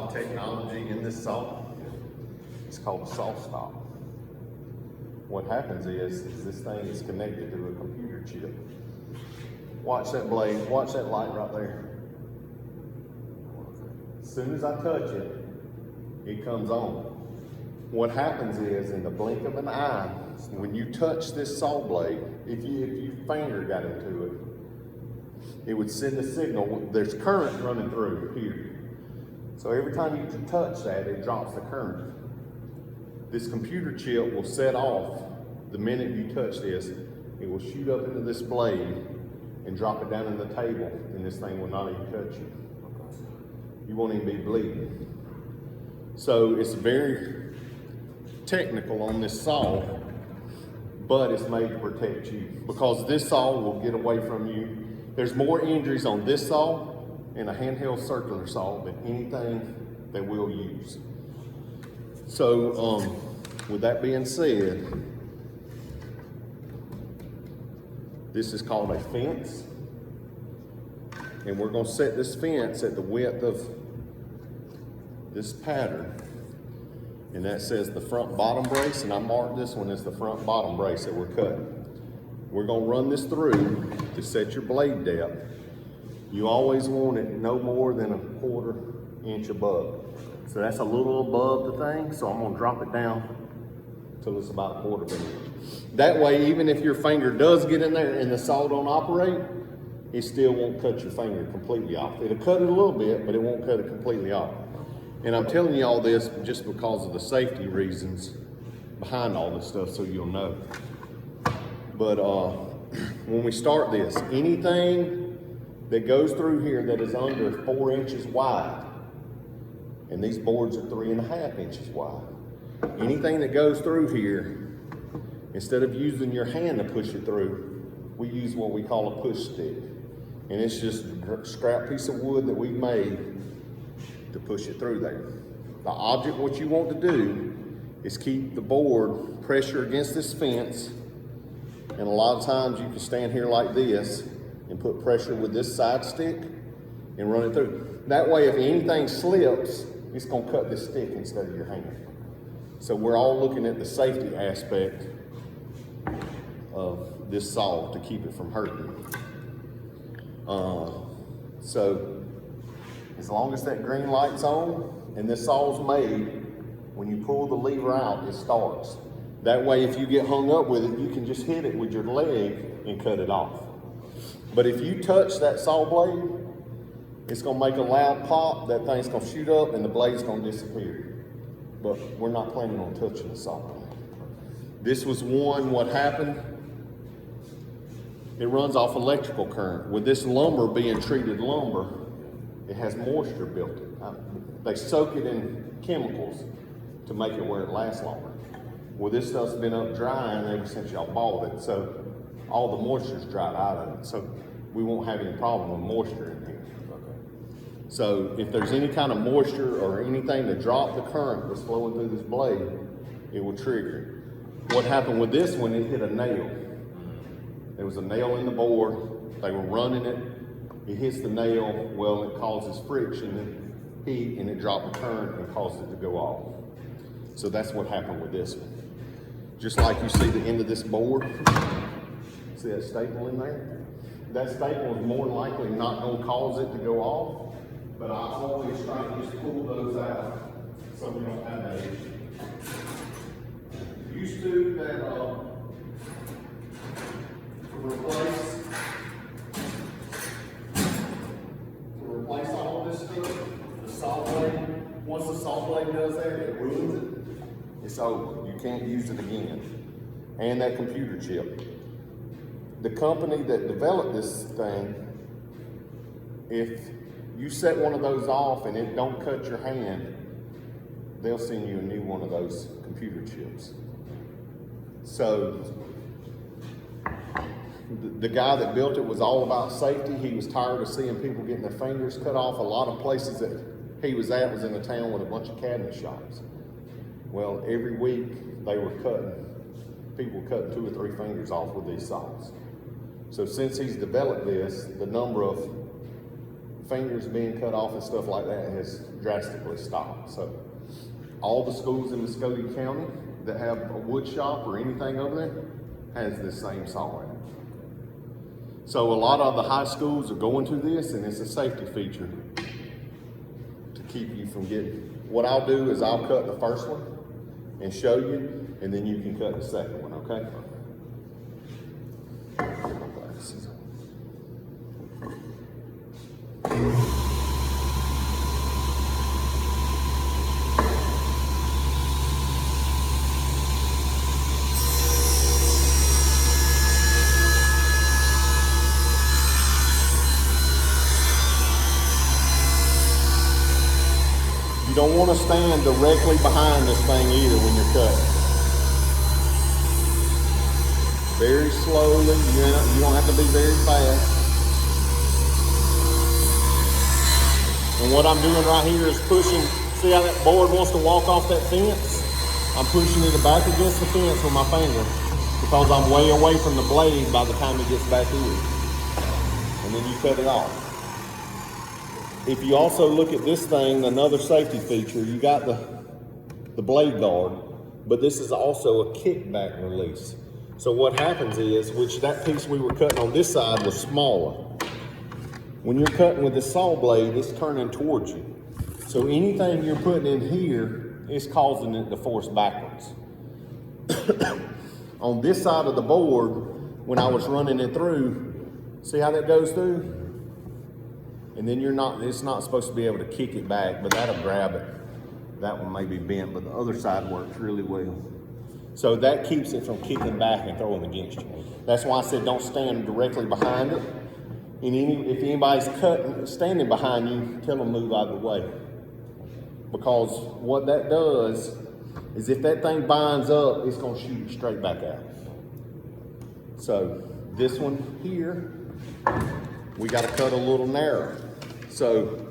of technology in this saw. It's called a saw stop. What happens is this thing is connected to a computer chip. Watch that blade, watch that light right there. As soon as I touch it, it comes on. What happens is, in the blink of an eye, when you touch this saw blade, if your finger got into it, it would send a signal. There's current running through here. So every time you touch that, it drops the current. This computer chip will set off the minute you touch this. It will shoot up into this blade and drop it down in the table, and this thing will not even touch you. You won't even be bleeding. So it's very technical on this saw, but it's made to protect you, because this saw will get away from you. There's more injuries on this saw and a handheld circular saw than anything that we'll use. So with that being said, this is called a fence, and we're going to set this fence at the width of this pattern, and that says the front bottom brace, and I marked this one as the front bottom brace that we're cutting. We're going to run this through to set your blade depth. You always want it no more than 1/4 inch above. So that's a little above the thing, so I'm going to drop it down till it's about 1/4 inch. That way, even if your finger does get in there and the saw don't operate, it still won't cut your finger completely off. It'll cut it a little bit, but it won't cut it completely off. And I'm telling you all this just because of the safety reasons behind all this stuff, so you'll know. But when we start this, anything that goes through here that is under 4 inches wide, and these boards are 3.5 inches wide, anything that goes through here, instead of using your hand to push it through, we use what we call a push stick. And it's just a scrap piece of wood that we made to push it through there. The object, what you want to do is keep the board pressure against this fence, and a lot of times you can stand here like this and put pressure with this side stick and run it through. That way, if anything slips, it's going to cut this stick instead of your hand. So we're all looking at the safety aspect of this saw to keep it from hurting. So as long as that green light's on and this saw's made, when you pull the lever out, it starts. That way, if you get hung up with it, you can just hit it with your leg and cut it off. But if you touch that saw blade, it's gonna make a loud pop, that thing's gonna shoot up and the blade's gonna disappear. But we're not planning on touching the saw blade. This was what happened. It runs off electrical current. With this lumber being treated lumber, it has moisture built in. They soak it in chemicals to make it where it lasts longer. Well, this stuff's been up drying ever since y'all bought it, so all the moisture's dried out of it. So we won't have any problem with moisture in here. So if there's any kind of moisture or anything to drop the current that's flowing through this blade, it will trigger it. What happened with this one, it hit a nail. There was a nail in the board. They were running it. It hits the nail. Well, it causes friction and heat, and it dropped the current and caused it to go off. So that's what happened with this one. Just like you see the end of this board. See that staple in there? That staple is more than likely not going to cause it to go off, but I always try to just pull those out so we don't have that issue. Used to that to replace all of this stuff, the saw blade. Once the saw blade does that, it ruins it. It's over. You can't use it again. And that computer chip. The company that developed this thing, if you set one of those off and it don't cut your hand, they'll send you a new one of those computer chips. So the guy that built it was all about safety. He was tired of seeing people getting their fingers cut off. A lot of places that he was at was in a town with a bunch of cabinet shops. Well, every week they were people cutting 2 or 3 fingers off with these saws. So since he's developed this, the number of fingers being cut off and stuff like that has drastically stopped. So all the schools in Muskogee County that have a wood shop or anything over there has this same saw in it. So a lot of the high schools are going to this, and it's a safety feature to keep you from getting. What I'll do is I'll cut the first one and show you, and then you can cut the second one, okay? Glasses. You don't want to stand directly behind this thing either when you're cutting. Very slowly, you don't have to be very fast. And what I'm doing right here is pushing, see how that board wants to walk off that fence? I'm pushing it back against the fence with my finger because I'm way away from the blade by the time it gets back here. And then you cut it off. If you also look at this thing, another safety feature, you got the blade guard, but this is also a kickback release. So what happens is, which that piece we were cutting on this side was smaller. When you're cutting with the saw blade, it's turning towards you. So anything you're putting in here is causing it to force backwards. On this side of the board, when I was running it through, see how that goes through? And then it's not supposed to be able to kick it back, but that'll grab it. That one may be bent, but the other side works really well. So that keeps it from kicking back and throwing against you. That's why I said don't stand directly behind it. And if anybody's standing behind you, tell them move out of the way. Because what that does is if that thing binds up, it's gonna shoot straight back out. So this one here, we gotta cut a little narrow. So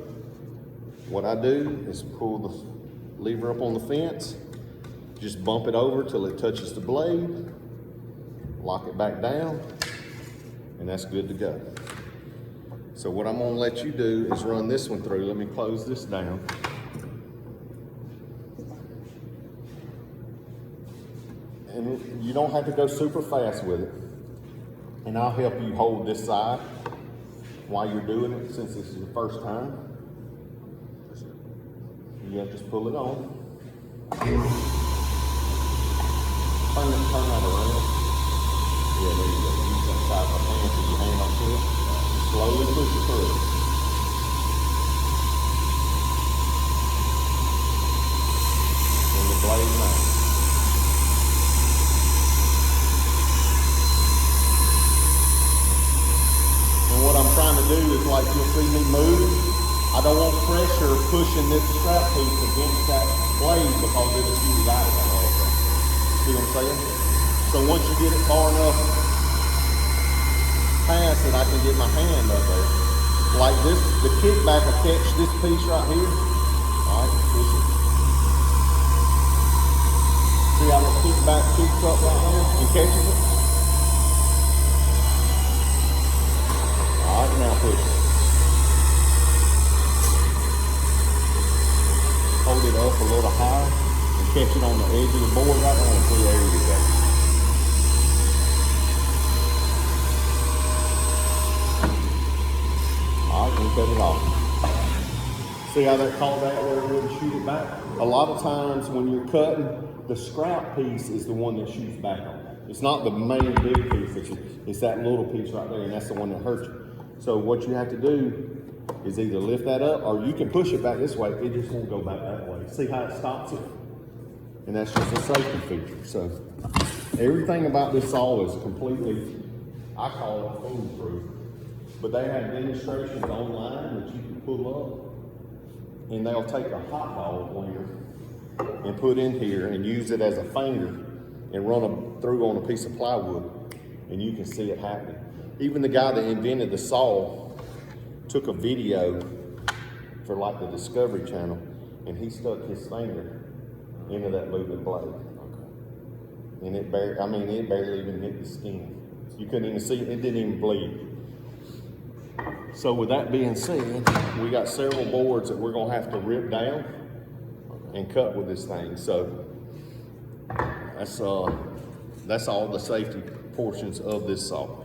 what I do is pull the lever up on the fence, just bump it over till it touches the blade, lock it back down, and that's good to go. So what I'm gonna let you do is run this one through. Let me close this down. And you don't have to go super fast with it. And I'll help you hold this side while you're doing it, since this is your first time. You have to just pull it on. Turn that around. Yeah, there you go. Use that side of my hand with your hand onto it. Slowly push it through. And the blade now. And what I'm trying to do is, like you'll see me move, I don't want pressure pushing this strap piece against that blade because it'll shoot it out of that way. See what I'm saying? So once you get it far enough past it, I can get my hand up there. Like this, the kickback will catch this piece right here. All right, push it. See how the kickback kicks up right here and catches it? All right, now push it. Hold it up a little higher and catch it on the edge of the board right there. And see, there you go. All right, we cut it off. See how that called out where it wouldn't shoot it back? A lot of times when you're cutting, the scrap piece is the one that shoots back on. It's not the main big piece, it's that little piece right there, and that's the one that hurts you. So what you have to do is either lift that up, or you can push it back this way. It just won't go back that way. See how it stops it? And that's just a safety feature. So everything about this saw is completely, I call it foolproof. But they have demonstrations online that you can pull up, and they'll take a hot dog blender and put in here and use it as a finger and run them through on a piece of plywood, and you can see it happening. Even the guy that invented the saw took a video for like the Discovery Channel, and he stuck his finger into that moving blade. And it barely even hit the skin. You couldn't even see it, it didn't even bleed. So with that being said, we got several boards that we're gonna have to rip down and cut with this thing. So that's all the safety portions of this saw.